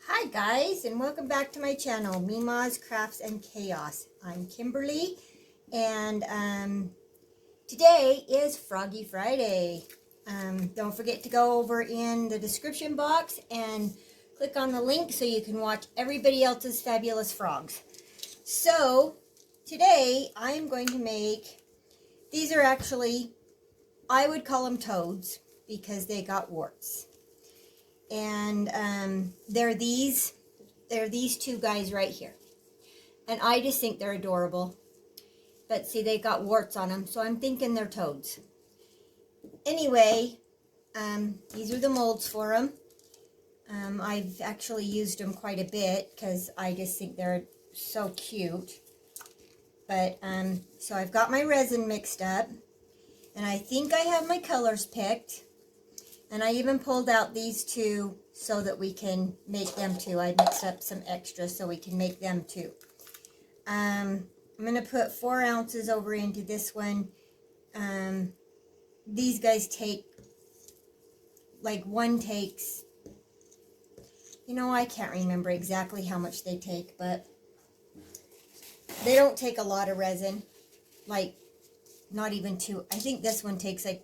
Hi guys, and welcome back to my channel, Mima's Crafts and Chaos. I'm Kimberly, and today is Froggy Friday. Don't forget to go over in the description box and click on the link so you can watch everybody else's fabulous frogs. So, today I'm going to make, these are actually, I would call them toads because they got warts. And they're these two guys right here, and I just think they're adorable. But see, they got warts on them, so I'm thinking they're toads. Anyway, these are the molds for them. I've actually used them quite a bit because I just think they're so cute. But so I've got my resin mixed up, and I think I have my colors picked. And I even pulled out these two so that we can make them too. I mixed up some extras so we can make them too. I'm going to put 4 ounces over into this one. These guys take, like one takes, you know, I can't remember exactly how much they take, but they don't take a lot of resin. Like, not even 2. I think this one takes like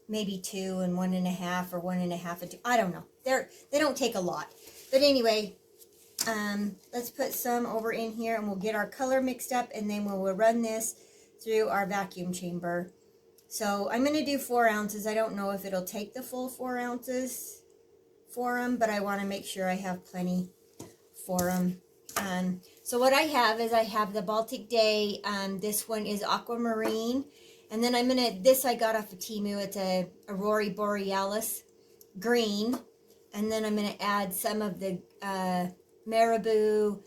maybe 2 and 1.5 or 1.5 and 2. I don't know. They don't take a lot. But anyway, let's put some over in here and we'll get our color mixed up, and then we'll run this through our vacuum chamber. So I'm going to do 4 ounces. I don't know if it'll take the full 4 ounces for them, but I want to make sure I have plenty for them. So what I have is I have the Baltic Day. This one is aquamarine. And then I'm going to, this I got off of Temu. It's a Aurora Borealis green. And then I'm going to add some of the Marabou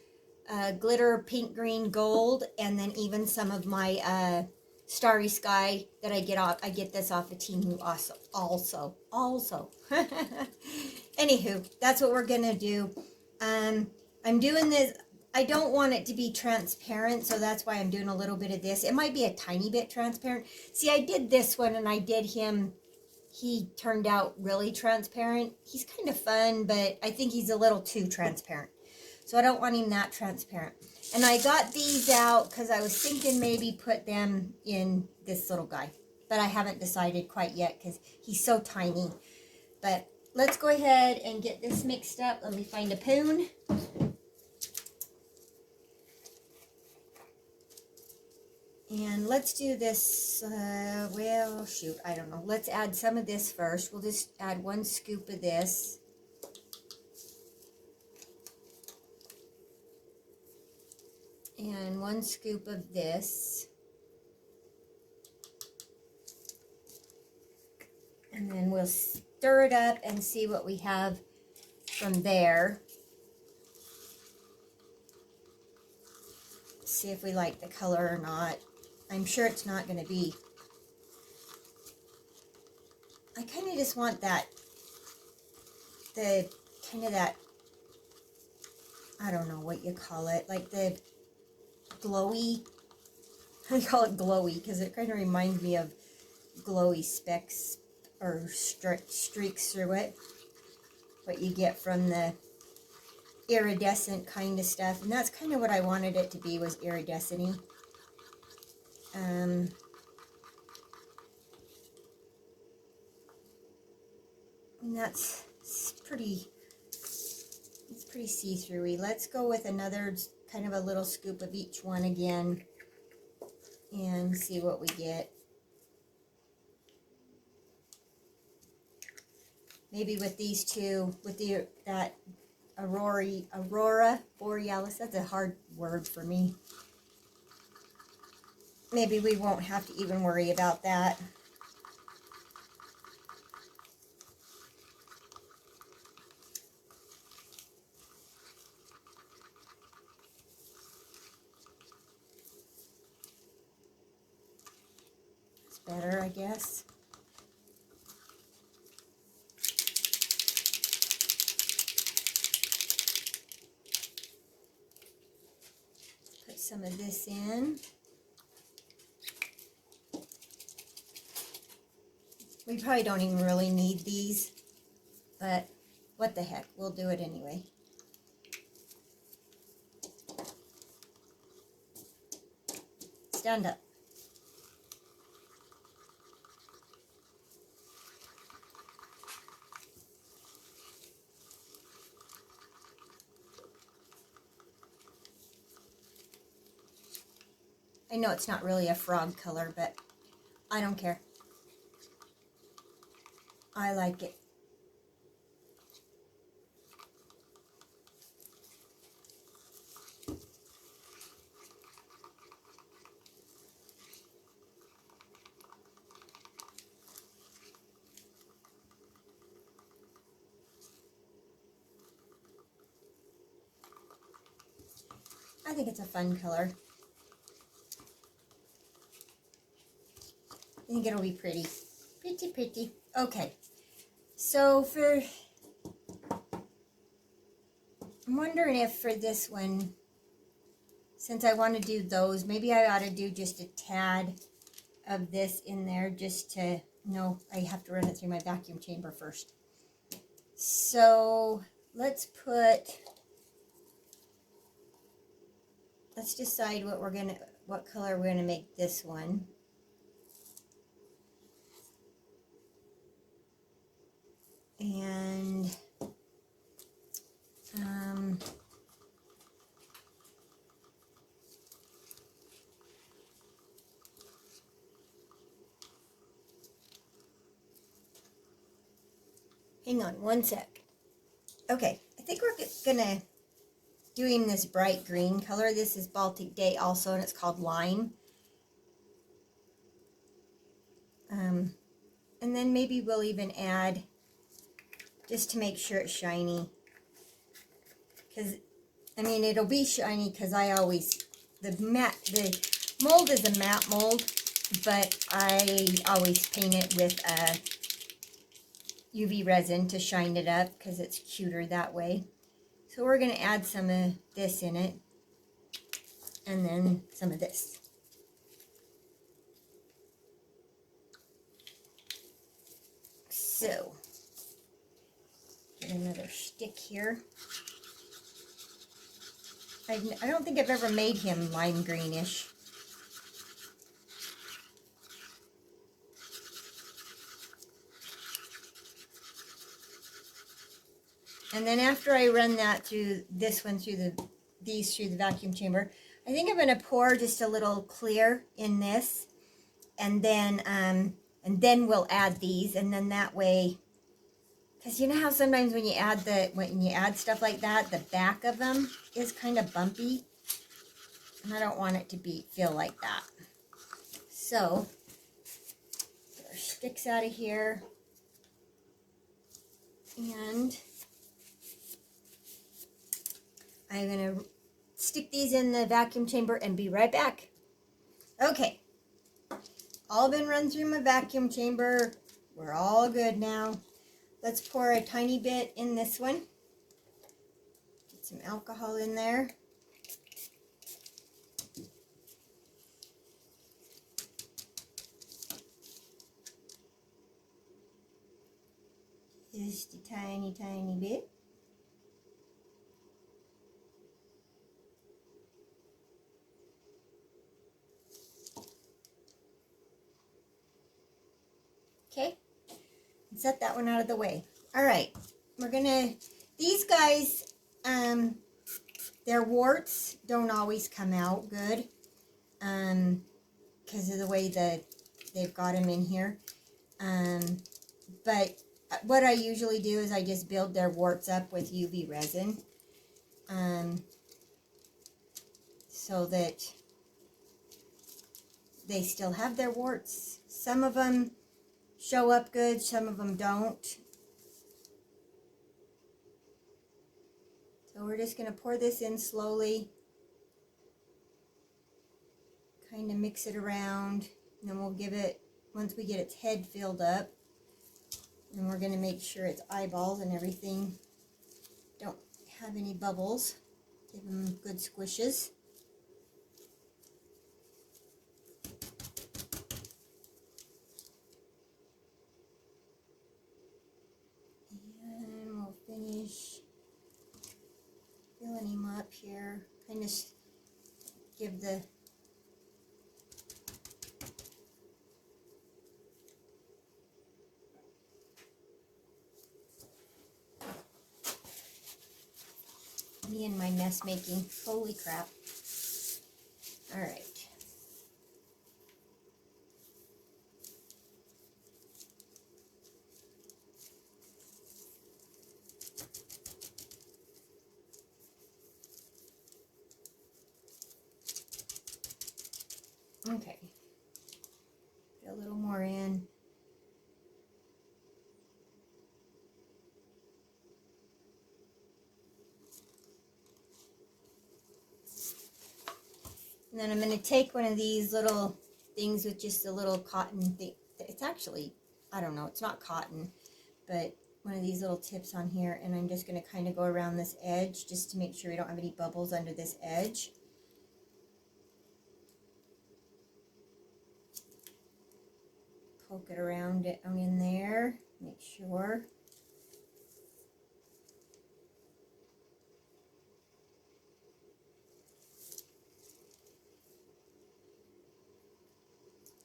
glitter pink, green, gold. And then even some of my Starry Sky that I get off. I get this off of Temu also. Anywho, that's what we're going to do. I'm doing this. I don't want it to be transparent, so that's why I'm doing a little bit of this. It might be a tiny bit transparent. See, I did this one, and I did him. He turned out really transparent. He's kind of fun, but I think he's a little too transparent. So I don't want him that transparent. And I got these out because I was thinking maybe put them in this little guy. But I haven't decided quite yet because he's so tiny. But let's go ahead and get this mixed up. Let me find a spoon. And let's do this, well, shoot, I don't know. Let's add some of this first. We'll just add 1 scoop of this. And 1 scoop of this. And then we'll stir it up and see what we have from there. See if we like the color or not. I'm sure it's not going to be. I kind of just want that, that, I don't know what you call it, like the glowy, I call it glowy because it kind of reminds me of glowy specks or streaks through it, what you get from the iridescent kind of stuff. And that's kind of what I wanted it to be, was iridescent-y. And that's pretty see-through-y. Let's go with another kind of a little scoop of each one again and see what we get. Maybe with these two, with that Aurora Borealis, that's a hard word for me. Maybe we won't have to even worry about that. It's better, I guess. Put some of this in. We probably don't even really need these, but what the heck, we'll do it anyway. stand up. I know it's not really a frog color, but I don't care. I like it. I think it's a fun color. I think it'll be pretty. Pretty, pretty. Okay. So I'm wondering if for this one, since I want to do those, maybe I ought to do just a tad of this in there just to, no, I have to run it through my vacuum chamber first. So let's decide what color we're gonna make this one. And hang on one sec. Okay, I think we're gonna doing this bright green color. This is Baltic Day also, and it's called Lime. And then maybe we'll even add, just to make sure it's shiny, because I mean it'll be shiny because I always, the mold is a matte mold, but I always paint it with UV resin to shine it up because it's cuter that way. So we're going to add some of this in it, and then some of this. So, get another stick here. I don't think I've ever made him lime greenish. And then after I run that through this one through these through the vacuum chamber, I think I'm going to pour just a little clear in this, and then we'll add these, and then that way, because you know how sometimes when you add stuff like that, the back of them is kind of bumpy, and I don't want it to feel like that. So get our sticks out of here, and I'm going to stick these in the vacuum chamber and be right back. Okay, all been run through my vacuum chamber. We're all good now. Let's pour a tiny bit in this one. Get some alcohol in there. Just a tiny, tiny bit. Okay, set that one out of the way. All right, we're gonna, these guys, their warts don't always come out good, because of the way that they've got them in here. But what I usually do is I just build their warts up with UV resin, so that they still have their warts. Some of them show up good, some of them don't. So we're just going to pour this in slowly, kind of mix it around, and then we'll give it, once we get its head filled up, and we're going to make sure its eyeballs and everything don't have any bubbles. Give them good squishes. And we'll finish filling him up here. Kind of give the Me and my mess making. Holy crap. All right. Okay. Get a little more in. And then I'm going to take one of these little things with just a little cotton thing. It's actually, I don't know, it's not cotton, but one of these little tips on here, and I'm just going to kind of go around this edge just to make sure we don't have any bubbles under this edge. Poke it around it on in there, make sure.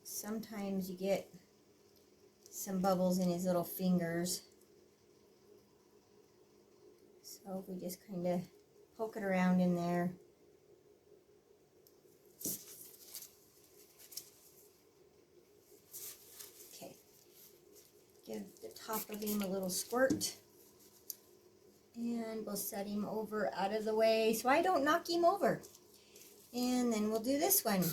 Sometimes you get some bubbles in his little fingers. So if we just kind of poke it around in there. Okay. Give the top of him a little squirt. And we'll set him over out of the way so I don't knock him over. And then we'll do this one.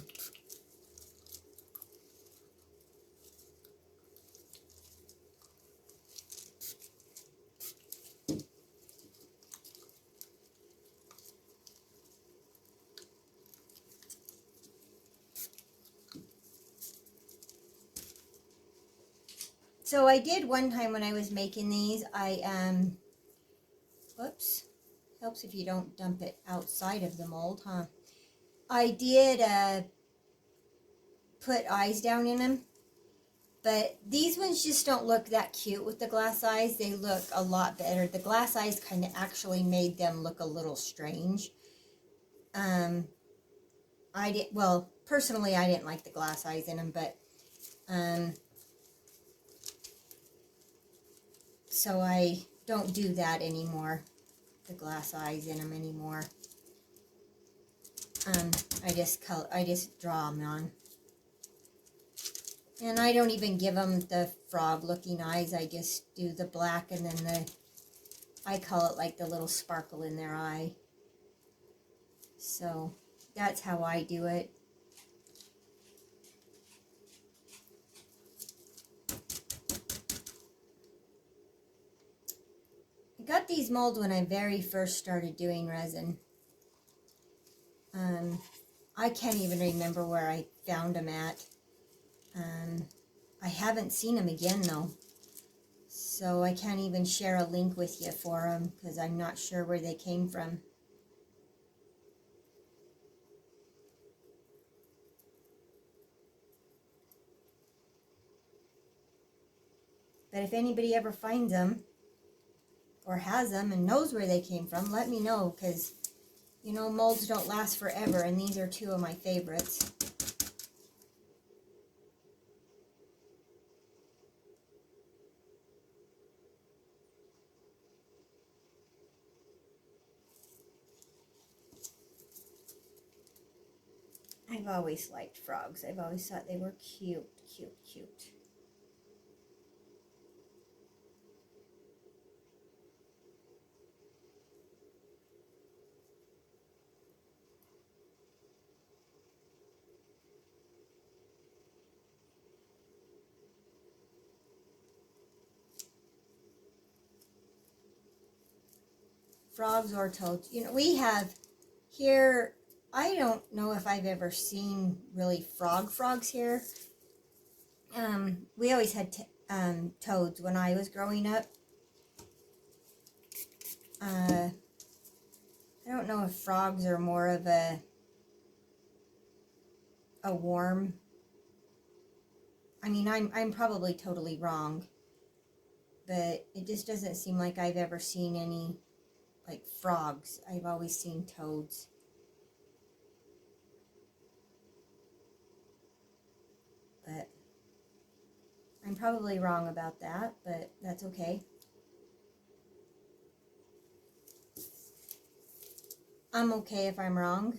So I did one time when I was making these, whoops, helps if you don't dump it outside of the mold, huh? I did put eyes down in them, but these ones just don't look that cute with the glass eyes. They look a lot better. The glass eyes kind of actually made them look a little strange. Well, personally, I didn't like the glass eyes in them, but so I don't do that anymore, the glass eyes in them anymore. I just draw them on. And I don't even give them the frog looking eyes. I just do the black and then I call it like the little sparkle in their eye. So that's how I do it. I got these molds when I very first started doing resin. I can't even remember where I found them at. I haven't seen them again though. So I can't even share a link with you for them because I'm not sure where they came from. But if anybody ever finds them or has them and knows where they came from, let me know because, you know, molds don't last forever and these are two of my favorites. I've always liked frogs. I've always thought they were cute, cute, cute. Frogs or toads. You know, we have here, I don't know if I've ever seen really frogs here. We always had toads when I was growing up. I don't know if frogs are more of a worm. I mean, I'm probably totally wrong, but it just doesn't seem like I've ever seen any like frogs. I've always seen toads. But I'm probably wrong about that, but that's okay. I'm okay if I'm wrong.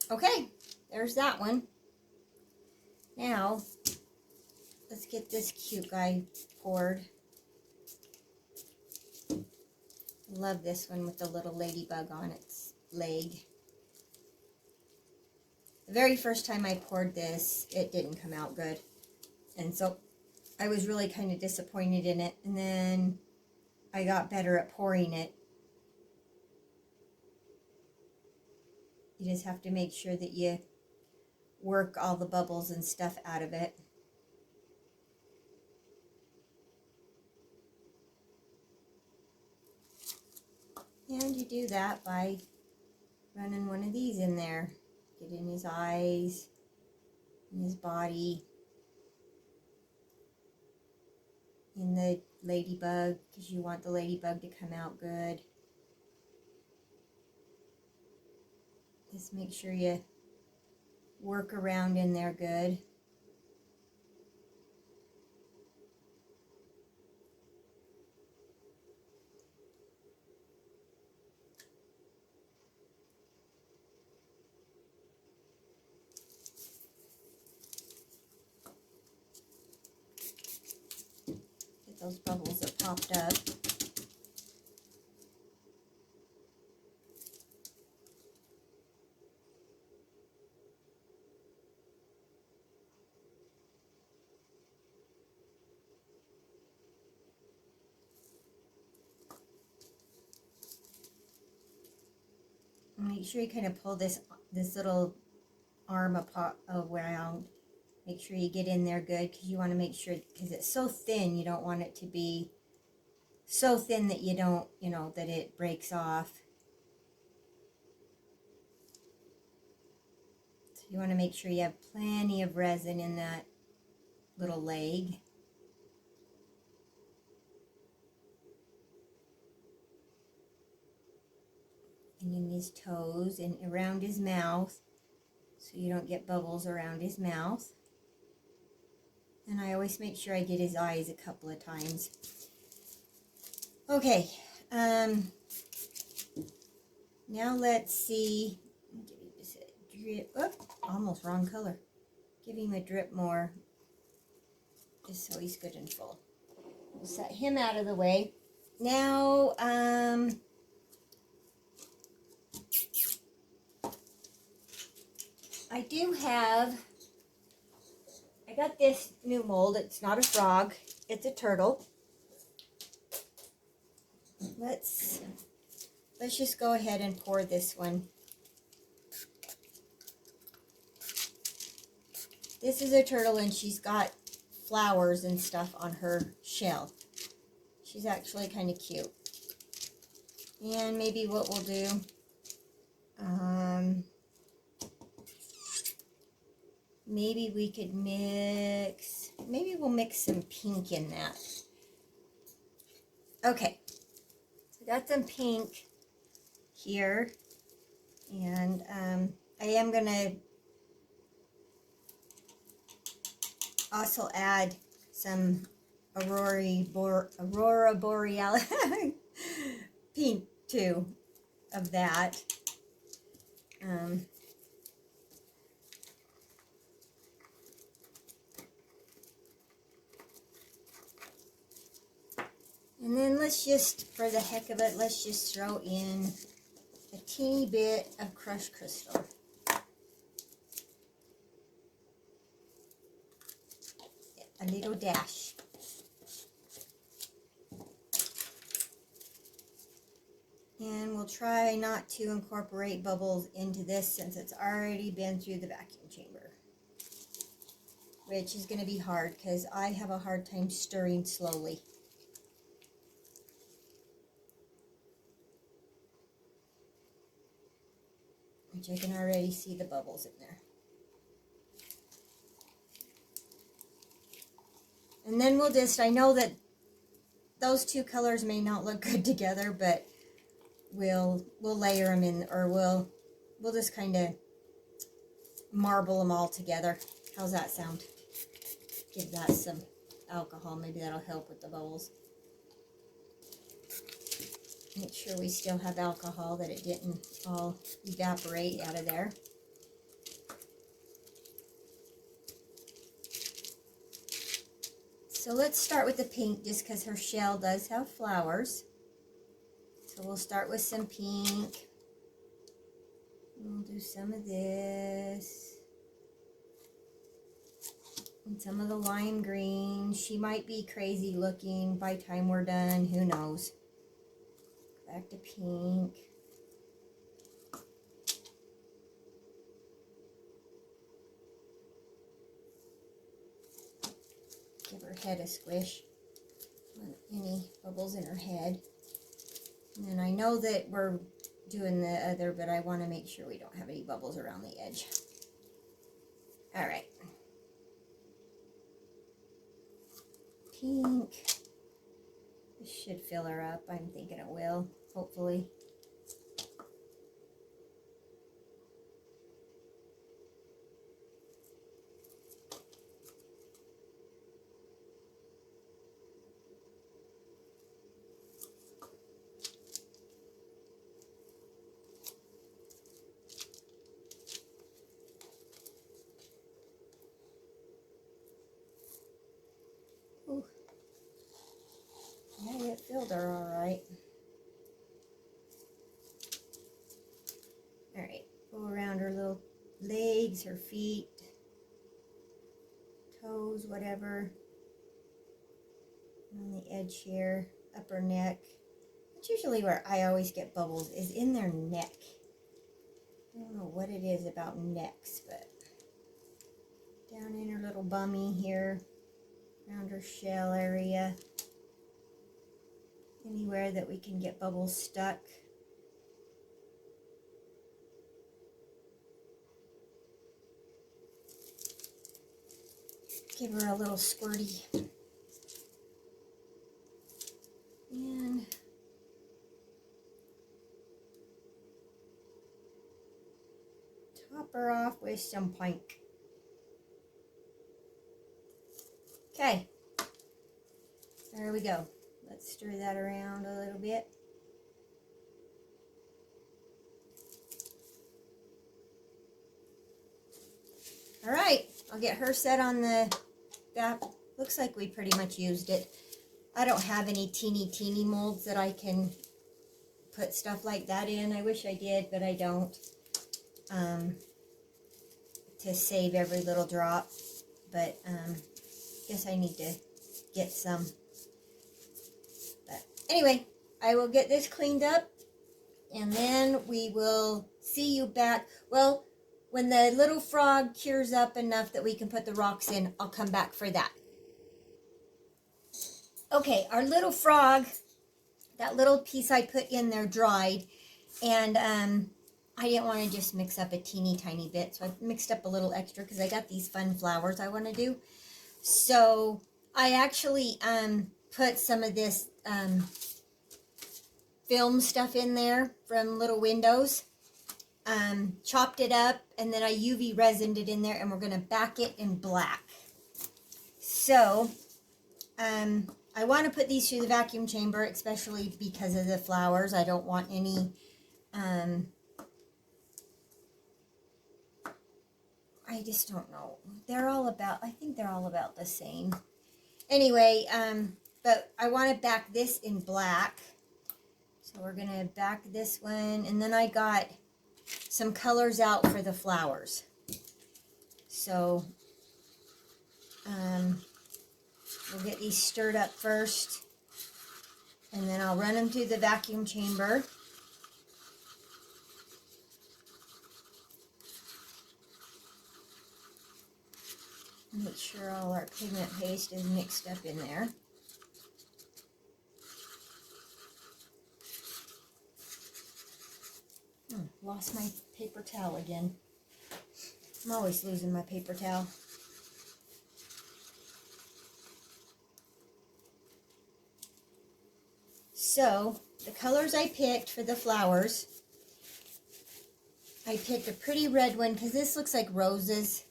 Okay, there's that one. Now, let's get this cute guy poured. Love this one with the little ladybug on its leg. The very first time I poured this, it didn't come out good. And so I was really kind of disappointed in it. And then I got better at pouring it. You just have to make sure that you work all the bubbles and stuff out of it. And you do that by running one of these in there. Get in his eyes, in his body, in the ladybug, because you want the ladybug to come out good. Just make sure you work around in there good. Get those bubbles that popped up. Make sure you kind of pull this little arm apart around. Make sure you get in there good, because you want to make sure, because it's so thin, you don't want it to be so thin that you don't, that it breaks off. So you want to make sure you have plenty of resin in that little leg. And in his toes and around his mouth, so you don't get bubbles around his mouth. And I always make sure I get his eyes a couple of times. Okay, now let's see. Give him just a drip. Oh, almost wrong color. Give him a drip more, just so he's good and full. We'll set him out of the way. Now, I got this new mold. It's not a frog, it's a turtle. Let's just go ahead and pour this one. This is a turtle, and she's got flowers and stuff on her shell. She's actually kind of cute. And maybe what we'll do, maybe we could we'll mix some pink in that. Okay, so I got some pink here, and I am going to also add some Aurora Borealis pink too of that. And then let's just, for the heck of it, let's just throw in a teeny bit of crushed crystal. A little dash. And we'll try not to incorporate bubbles into this, since it's already been through the vacuum chamber. Which is going to be hard, because I have a hard time stirring slowly. Which I can already see the bubbles in there. And then we'll just, I know that those two colors may not look good together, but we'll layer them in, or we'll just kind of marble them all together. How's that sound? give that some alcohol. Maybe that'll help with the bubbles. Make sure we still have alcohol, that it didn't all evaporate out of there. So let's start with the pink, just because her shell does have flowers. So we'll start with some pink. We'll do some of this. And some of the lime green. She might be crazy looking by the time we're done. Who knows? Back to pink. Give her head a squish. Any bubbles in her head. And I know that we're doing the other, but I want to make sure we don't have any bubbles around the edge. All right. Pink. This should fill her up. I'm thinking it will, hopefully. Ooh. Yeah, it filled her all right. All right, go around her little legs, her feet, toes, whatever. On the edge here, up her neck. That's usually where I always get bubbles, is in their neck. I don't know what it is about necks, but down in her little bummy here, around her shell area. Anywhere that we can get bubbles stuck. Give her a little squirty. And top her off with some pink. Okay, there we go. Let's stir that around a little bit. All right, I'll get her set on the back. Looks like we pretty much used it. I don't have any teeny molds that I can put stuff like that in. I wish I did, but I don't. To save every little drop. But guess I need to get some. But anyway, I will get this cleaned up, and then we will see you back. Well, when the little frog cures up enough that we can put the rocks in, I'll come back for that. Okay, our little frog, that little piece I put in there dried, and I didn't want to just mix up a teeny tiny bit, so I mixed up a little extra because I got these fun flowers I want to do. So I actually put some of this film stuff in there from Little Windows, chopped it up, and then I UV resined it in there, and we're going to back it in black. So I want to put these through the vacuum chamber, especially because of the flowers. I don't want any, I just don't know. They're all about, I think they're all about the same. Anyway, but I want to back this in black. So we're going to back this one. And then I got some colors out for the flowers. So, we'll get these stirred up first, and then I'll run them through the vacuum chamber. Make sure all our pigment paste is mixed up in there. Lost my paper towel again. I'm always losing my paper towel. So, the colors I picked for the flowers, I picked a pretty red one because this looks like roses.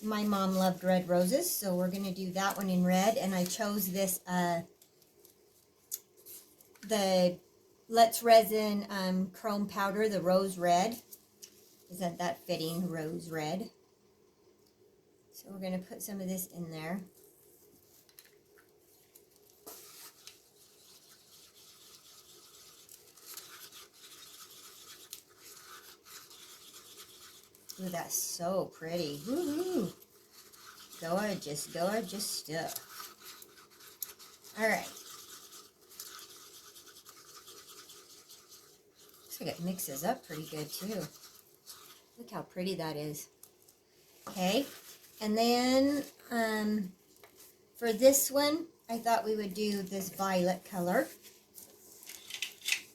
my mom loved red roses, so we're going to do that one in red. And I chose this, the Let's Resin Chrome Powder, the rose red. Isn't that fitting, rose red? So we're going to put some of this in there. Ooh, that's so pretty. Woohoo! Gorgeous, gorgeous stuff. All right. Looks like it mixes up pretty good too. Look how pretty that is. Okay, and then for this one, I thought we would do this violet color.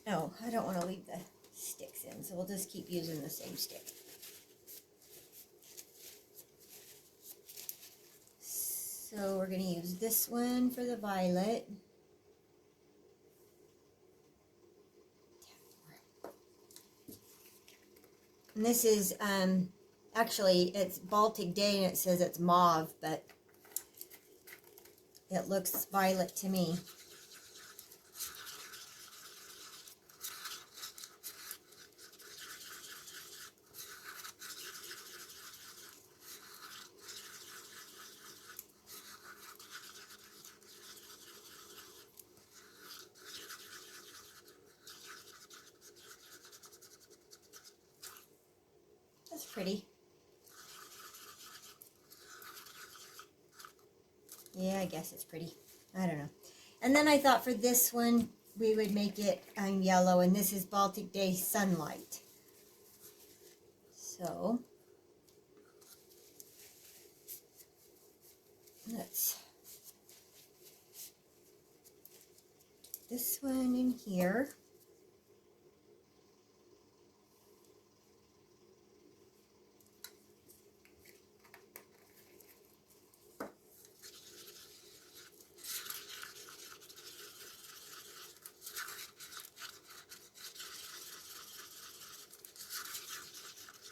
No, I don't want to leave the sticks in, so we'll just keep using the same stick. So we're going to use this one for the violet. And this is, actually, it's Baltic Day and it says it's mauve, but it looks violet to me. That's pretty. Yeah, I guess it's pretty. I don't know. And then I thought for this one, we would make it yellow, and this is Baltic Day Sunlight. So, let's put this one in here.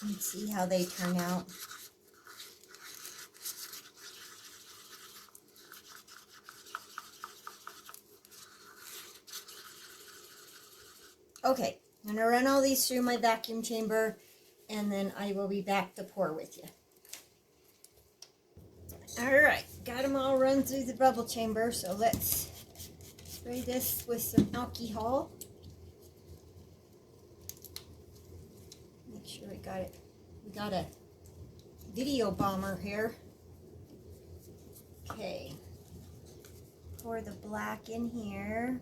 And see how they turn out. Okay, I'm going to run all these through my vacuum chamber, and then I will be back to pour with you. Alright, got them all run through the bubble chamber, so let's spray this with some alcohol. Make sure we got it. We got a video bomber here. Okay, pour the black in here.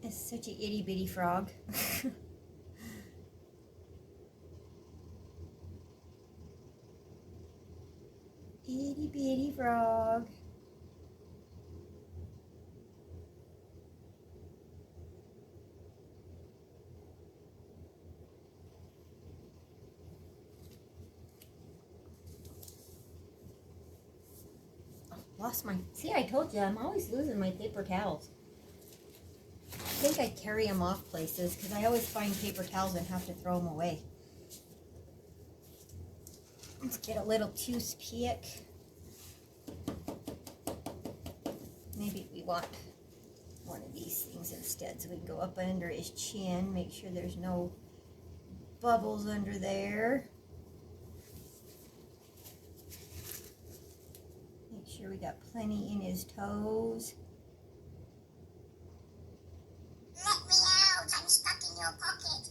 It's such a itty bitty frog. Itty bitty frog. Oh, lost my, see, I told you, I'm always losing my paper towels. I think I carry them off places because I always find paper towels and have to throw them away. Let's get a little toothpick. Maybe we want one of these things instead, so we can go up under his chin, make sure there's no bubbles under there. Make sure we got plenty in his toes. Let me out! I'm stuck in your pocket.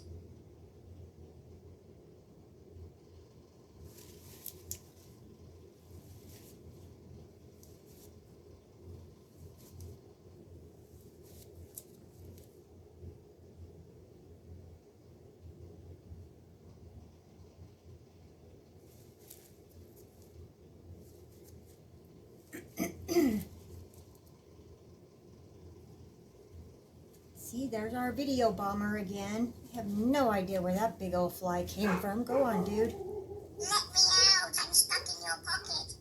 See, there's our video bomber again. I have no idea where that big old fly came from. Go on, dude. Let me out! I'm stuck in your pocket.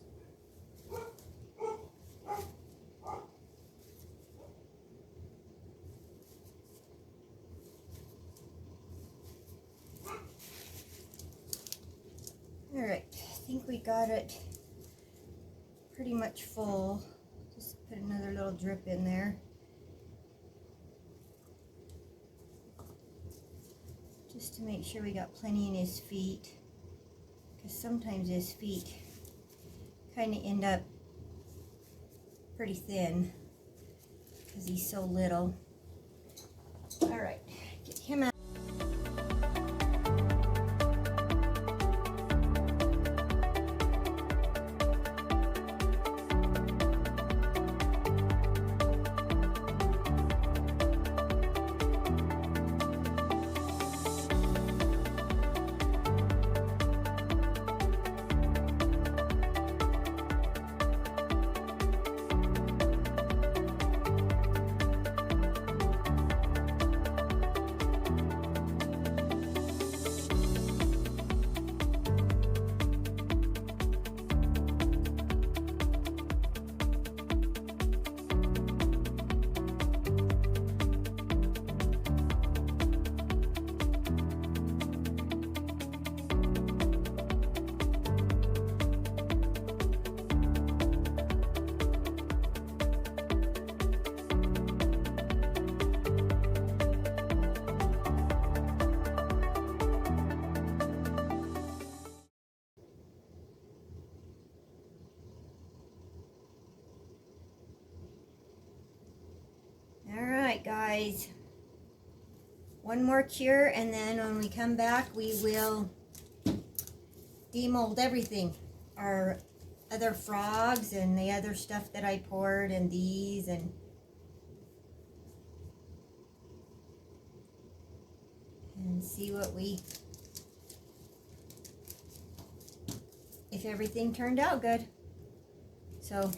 think we got it pretty much full. Just put another little drip in there. Just to make sure we got plenty in his feet. Because sometimes his feet kind of end up pretty thin because he's so little. All right, get him out. Alright guys, one more cure, and then when we come back we will demold everything. Our other frogs and the other stuff that I poured and these, and see what if everything turned out good. So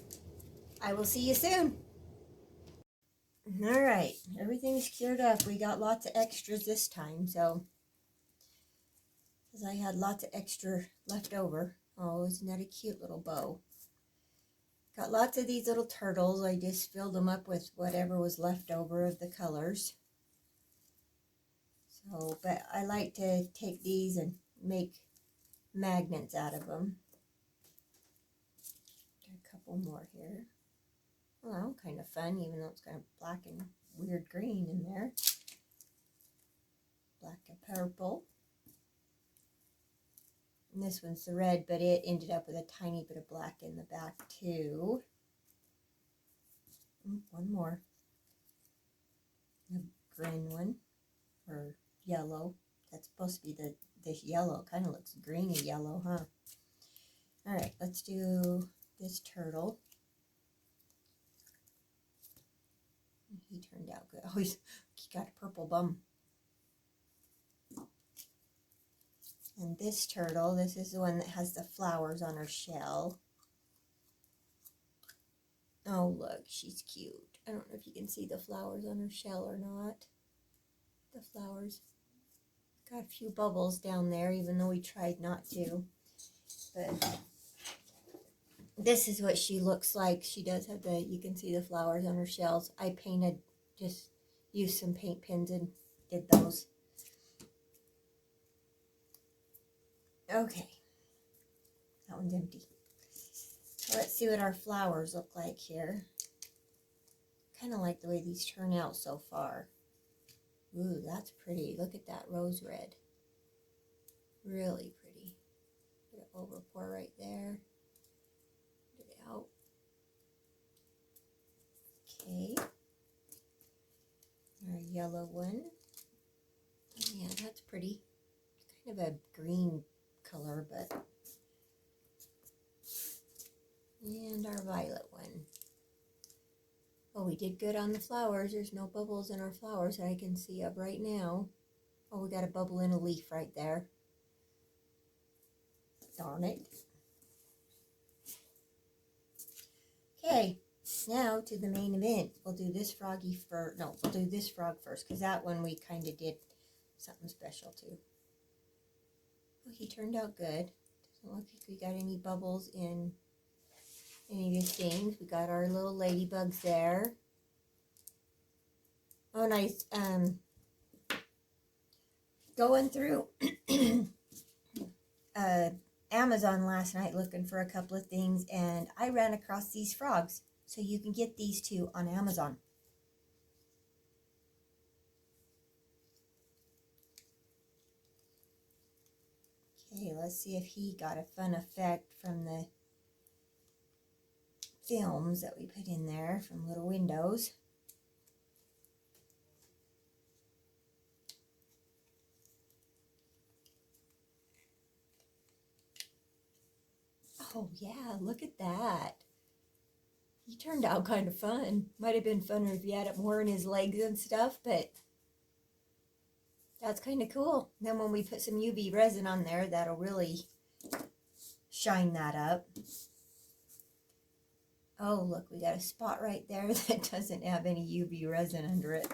I will see you soon. Alright, everything's cured up. We got lots of extras this time, so because I had lots of extra left over. Oh, isn't that a cute little bow? Got lots of these little turtles. I just filled them up with whatever was left over of the colors. So, but I like to take these and make magnets out of them. Got a couple more here. Well, kind of fun, even though it's kind of black and weird green in there. Black and purple. And this one's the red, but it ended up with a tiny bit of black in the back too. One more. A green one, or yellow. That's supposed to be this yellow. Kind of looks greeny yellow, huh? All right, let's do this turtle. He turned out good. Oh, he got a purple bum. And this turtle, this is the one that has the flowers on her shell. Oh, look, she's cute. I don't know if you can see the flowers on her shell or not. The flowers. Got a few bubbles down there, even though we tried not to. But this is what she looks like. She does have you can see the flowers on her shells. I painted, just used some paint pens and did those. Okay. That one's empty. So let's see what our flowers look like here. Kind of like the way these turn out so far. Ooh, that's pretty. Look at that rose red. Really pretty. Put it over pour right there. Put it out. Okay. Our yellow one. Yeah, that's pretty. It's kind of a green color, but. And our violet one. Oh, we did good on the flowers. There's no bubbles in our flowers that I can see of right now. Oh, we got a bubble in a leaf right there. Darn it. Okay, now to the main event. We'll do this froggy first. No, we'll do this frog first, because that one we kind of did something special too. Oh, he turned out good. Doesn't look like we got any bubbles in any of his things. We got our little ladybugs there. Oh, nice. Going through Amazon last night looking for a couple of things, and I ran across these frogs. So you can get these too on Amazon. Okay, let's see if he got a fun effect from the films that we put in there from little windows. Oh yeah, look at that. He turned out kind of fun. Might have been funner if he had it more in his legs and stuff, but that's kind of cool. Then when we put some UV resin on there, that'll really shine that up. Oh, look, we got a spot right there that doesn't have any UV resin under it.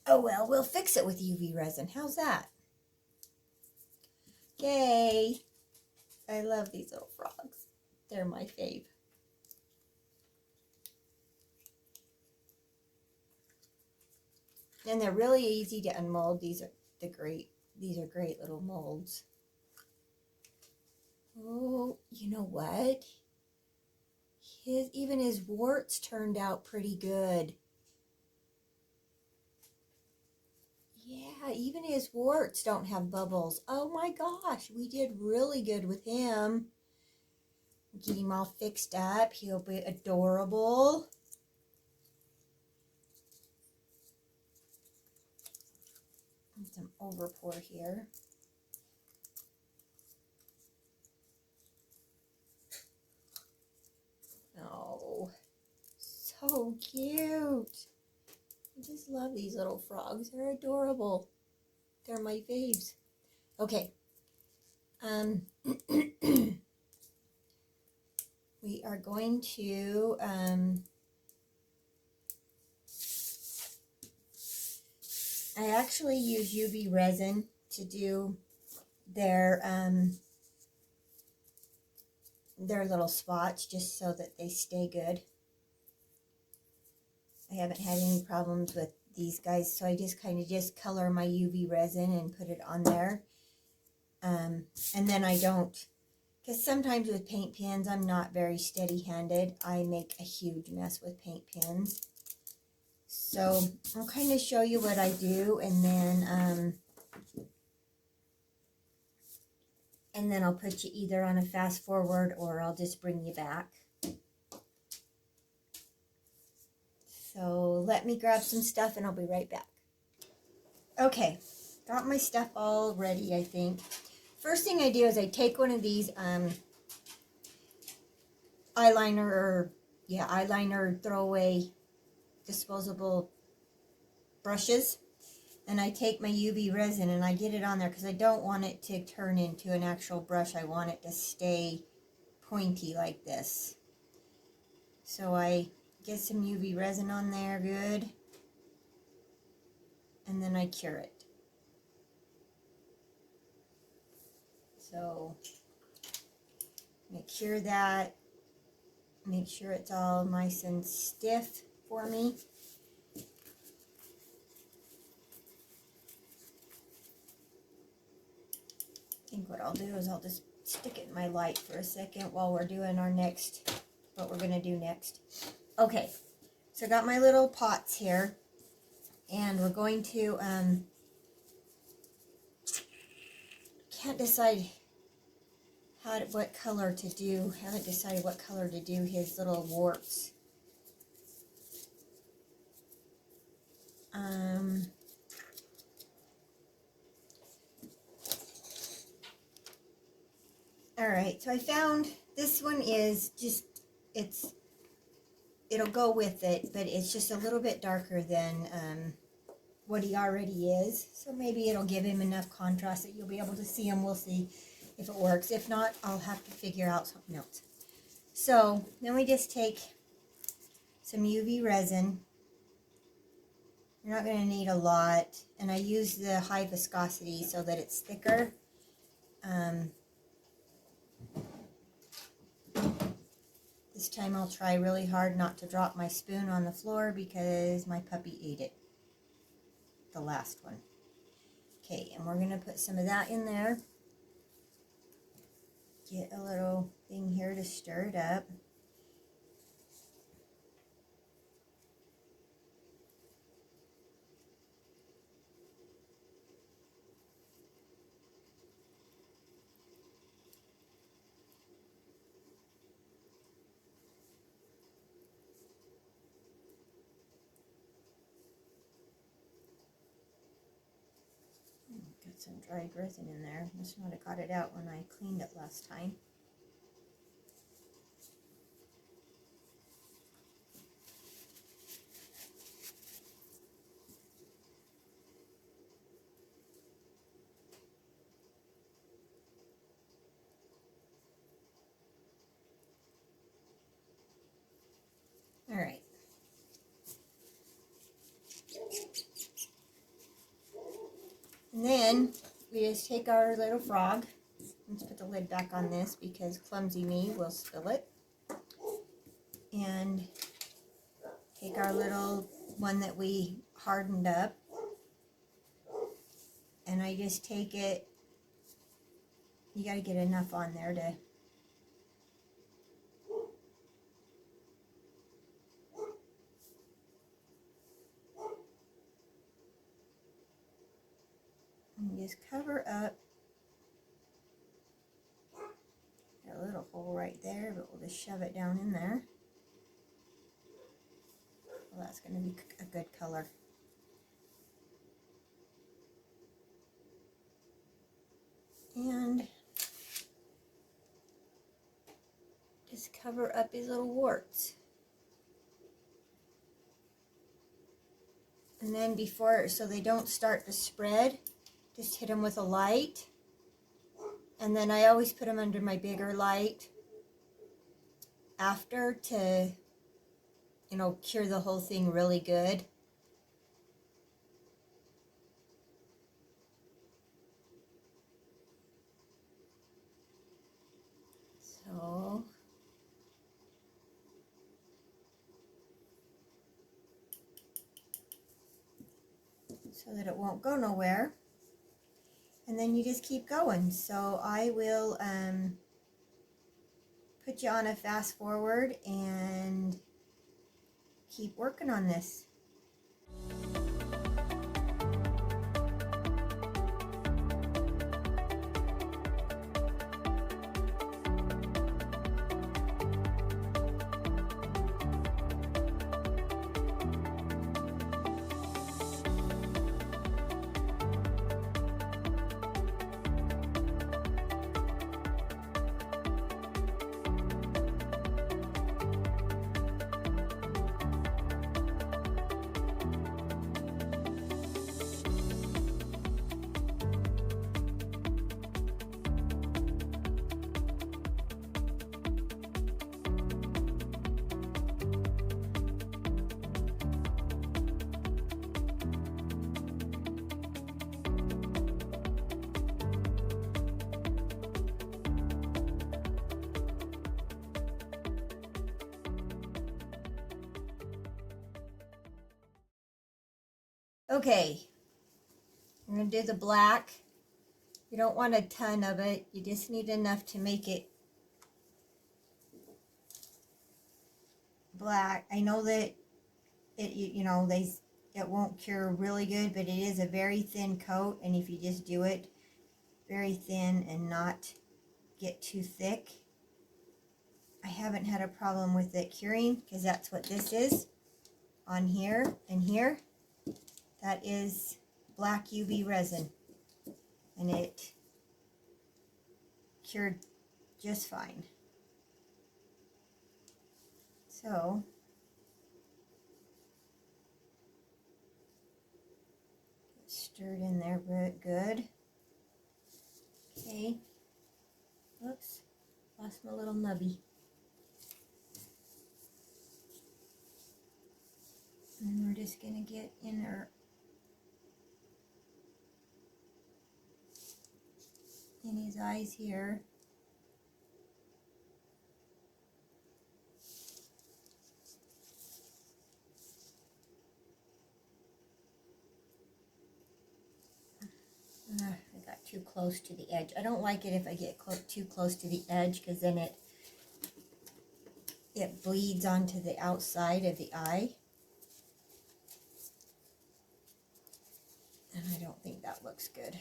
Oh, well, we'll fix it with UV resin. How's that? Yay! I love these little frogs. They're my fave. And they're really easy to unmold. These are great little molds. Oh, you know what? Even his warts turned out pretty good. Yeah, even his warts don't have bubbles. Oh my gosh, we did really good with him. Get him all fixed up. He'll be adorable. And some overpour here. Oh, so cute. I just love these little frogs. They're adorable. They're my faves. Okay. We are going to I actually use UV resin to do their little spots just so that they stay good. I haven't had any problems with these guys, so I just kind of color my UV resin and put it on there. And then I don't, because sometimes with paint pens, I'm not very steady-handed. I make a huge mess with paint pens. So I'll kind of show you what I do, and then I'll put you either on a fast forward or I'll just bring you back. So let me grab some stuff and I'll be right back. Okay, got my stuff all ready, I think. First thing I do is I take one of these eyeliner throwaway disposable brushes, and I take my UV resin and I get it on there because I don't want it to turn into an actual brush. I want it to stay pointy like this. So I get some UV resin on there good, and then I cure it. So I cure that, make sure it's all nice and stiff for me. I think what I'll do is I'll just stick it in my light for a second while we're doing what we're going to do next. Okay, so I got my little pots here, and we're going to, can't decide what color to do. Haven't decided what color to do his little warts. Alright, so I found this one is just, it'll go with it, but it's just a little bit darker than what he already is. So maybe it'll give him enough contrast that you'll be able to see him. We'll see if it works. If not, I'll have to figure out something else. So then we just take some UV resin. You're not going to need a lot. And I use the high viscosity so that it's thicker. This time I'll try really hard not to drop my spoon on the floor because my puppy ate it. The last one. Okay, and we're going to put some of that in there. get a little thing here to stir it up. Got some dried resin in there. Must not have got it out when I cleaned it last time. All right. And then we just take our little frog. Let's put the lid back on this because clumsy me will spill it. And take our little one that we hardened up. And I just take it. You got to get enough on there to. And just cover up. Got a little hole right there, but we'll just shove it down in there. Well, that's going to be a good color. And just cover up his little warts. And then before, so they don't start to spread, just hit them with a light. And then I always put them under my bigger light after to, you know, cure the whole thing really good. So that it won't go nowhere. And then you just keep going. So I will put you on a fast forward and keep working on this. Okay, we're going to do the black. You don't want a ton of it. You just need enough to make it black. I know that it won't cure really good, but it is a very thin coat, and if you just do it very thin and not get too thick, I haven't had a problem with it curing, because that's what this is on here and here. That is black UV resin, and it cured just fine. So stirred in there good. Okay. Oops, lost my little nubby. And we're just gonna get in his eyes here. I got too close to the edge. I don't like it if I get too close to the edge, because then it bleeds onto the outside of the eye. And I don't think that looks good.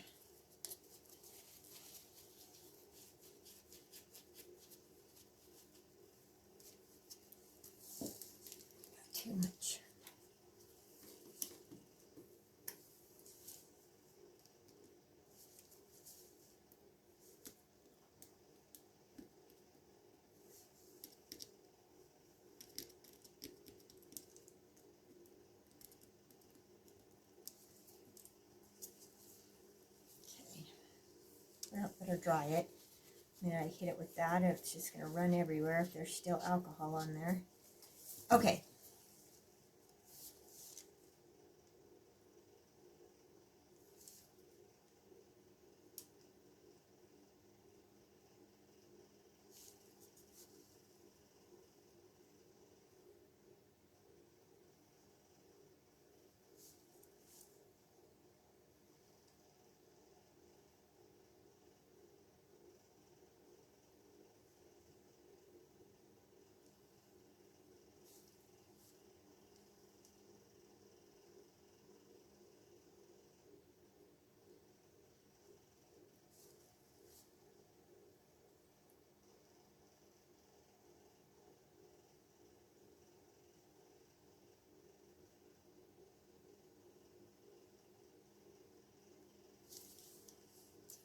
Got too much. Well, better dry it. And then I hit it with that. It's just going to run everywhere if there's still alcohol on there. Okay.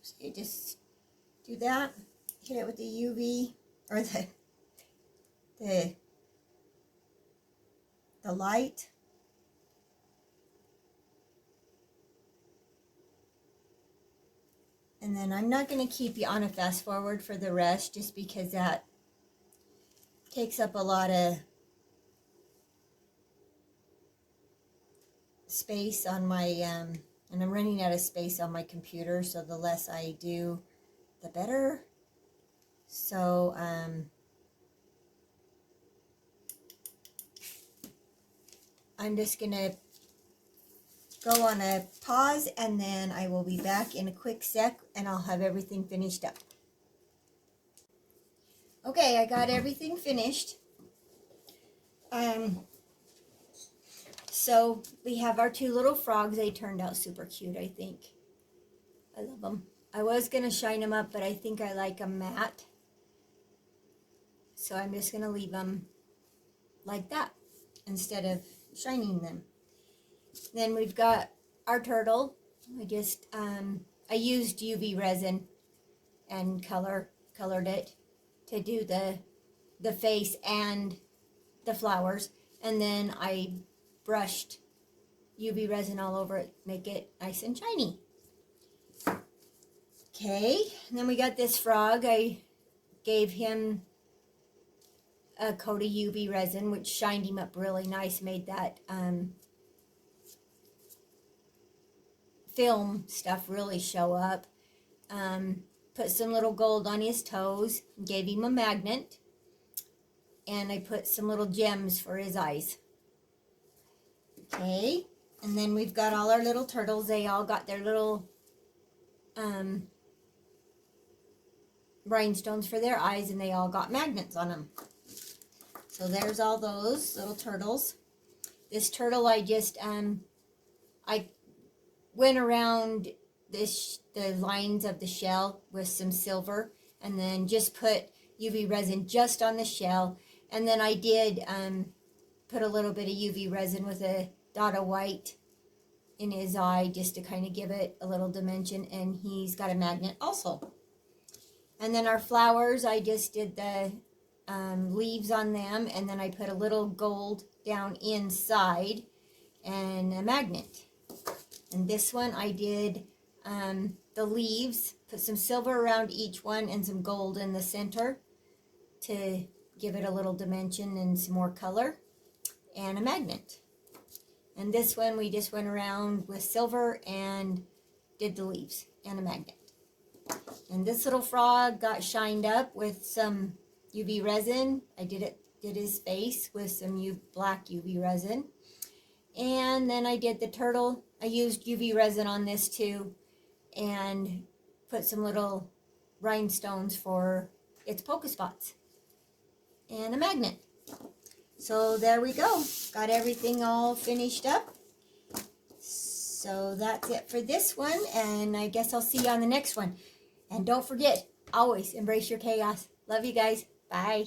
So you just do that, hit it with the UV, or the light. And then I'm not going to keep you on a fast forward for the rest, just because that takes up a lot of space on my, and I'm running out of space on my computer, so the less I do, the better. So, I'm just going to go on a pause, and then I will be back in a quick sec, and I'll have everything finished up. Okay, I got everything finished. So we have our two little frogs. They turned out super cute, I think. I love them. I was going to shine them up, but I think I like them matte. So I'm just going to leave them like that instead of shining them. Then we've got our turtle. I used UV resin and colored it to do the face and the flowers. And then I brushed UV resin all over it, make it nice and shiny. Okay, and then we got this frog. I gave him a coat of UV resin, which shined him up really nice, made that film stuff really show up. Put some little gold on his toes, gave him a magnet, and I put some little gems for his eyes. Okay, and then we've got all our little turtles. They all got their little rhinestones for their eyes, and they all got magnets on them. So there's all those little turtles. This turtle, I just I went around the lines of the shell with some silver, and then just put UV resin just on the shell. And then I did put a little bit of UV resin with a dot of white in his eye, just to kind of give it a little dimension, and he's got a magnet also. And then our flowers, I just did the leaves on them, and then I put a little gold down inside and a magnet. And this one I did the leaves, put some silver around each one and some gold in the center to give it a little dimension and some more color, and a magnet. And this one we just went around with silver and did the leaves and a magnet. And this little frog got shined up with some UV resin. I did his face with some black UV resin. And then I did the turtle. I used UV resin on this too, and put some little rhinestones for its polka spots and a magnet. So there we go. Got everything all finished up. So that's it for this one, and I guess I'll see you on the next one. And don't forget, always embrace your chaos. Love you guys. Bye.